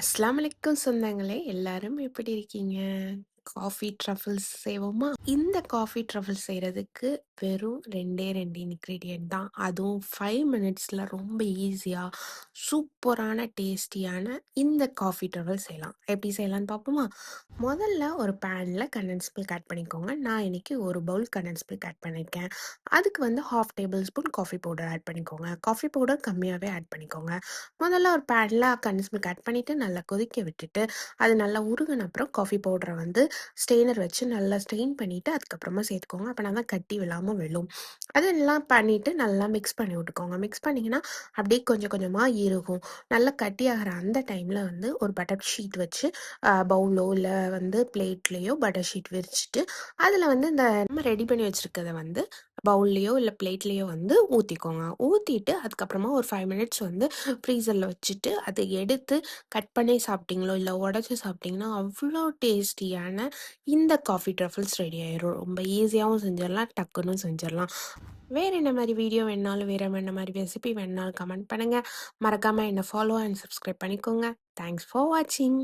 அஸ்ஸலாமு அலைக்கும் சொந்தங்களே! எல்லாரும் எப்படி இருக்கீங்க? காஃபி ட்ரஃபிள்ஸ் செய்வோமா? இந்த காஃபி ட்ரஃபிள்ஸ் செய்றதுக்கு வெறும் 2 இன்கிரீடியன்ட் தான். அதுவும் 5 மினிட்ஸ்ல ரொம்ப ஈஸியா, சூப்பரான டேஸ்டியான இந்த காஃபி ட்ரஃபிள் செய்யலாம். எப்படி செய்யலான்னு பார்ப்போமா? முதல்ல ஒரு பேன்ல கண்டென்ஸ் மில்க் ஆட் பண்ணிக்கோங்க. நான் இன்னைக்கு 1 பவுல் கண்டென்ஸ் மில்க் ஆட் பண்ணியிருக்கேன். அதுக்கு வந்து 1/2 tablespoon coffee powder add பண்ணிக்கோங்க. காஃபி பவுடர் கம்மியாவே ஆட் பண்ணிக்கோங்க. முதல்ல ஒரு பேன்ல கண்டென்ஸ் மில்க் ஆட் பண்ணிட்டு நல்லா கொதிக்க விட்டுட்டு, அது நல்லா உருகுன அப்புறம் காஃபி பவுடர வந்து ஸ்ட்ரெயினர் வச்சு நல்லா ஸ்ட்ரெயின் பண்ணிட்டு அதுக்கப்புறமா சேர்த்துக்கோங்க. அப்பனா தான் கட்டி விழாம விழும். அதெல்லாம் பண்ணிட்டு நல்லா மிக்ஸ் பண்ணி விட்டுக்கோங்க. மிக்ஸ் பண்ணீங்கன்னா, அப்படியே கொஞ்சம் கொஞ்சமா இறுகும். நல்லா கட்டியாகிற அந்த டைம்ல வந்து ஒரு பட்டர் ஷீட் வச்சு பவுலோ இல்ல வந்து பிளேட்லயோ பட்டர் ஷீட் விரிச்சுட்டு, அதில வந்து இந்த நம்ம ரெடி பண்ணி வச்சிருக்கத வந்து பவுல்லயோ இல்ல பிளேட்லயோ வந்து ஊத்திக்கோங்க. ஊத்திட்டு அதுக்கப்புறமா ஒரு 5 மினிட்ஸ் வந்து ஃப்ரீசர்ல வச்சுட்டு, அத எடுத்து கட் பண்ணி சாப்பிட்டீங்களோ, இல்ல உடைச்சு சாப்பிட்டீங்கன்னா, அவ்ளோ டேஸ்டியான இந்த காஃபி ட்ரஃபிள்ஸ் ரெடி ஆயிரும். ரொம்ப ஈஸியாவும் செஞ்சிடலாம், டக்குன்னு செஞ்சிடலாம். வேற என்ன மாரி வீடியோ வேணுனாலும், வேற என்ன மாரி ரெசிபி வேணுனாலும் கமெண்ட் பண்ணுங்க. மறக்காம என்ன ஃபாலோ அண்ட் சப்ஸ்கிரைப் பண்ணிக்கோங்க. தேங்க்ஸ் ஃபார் வாட்சிங்.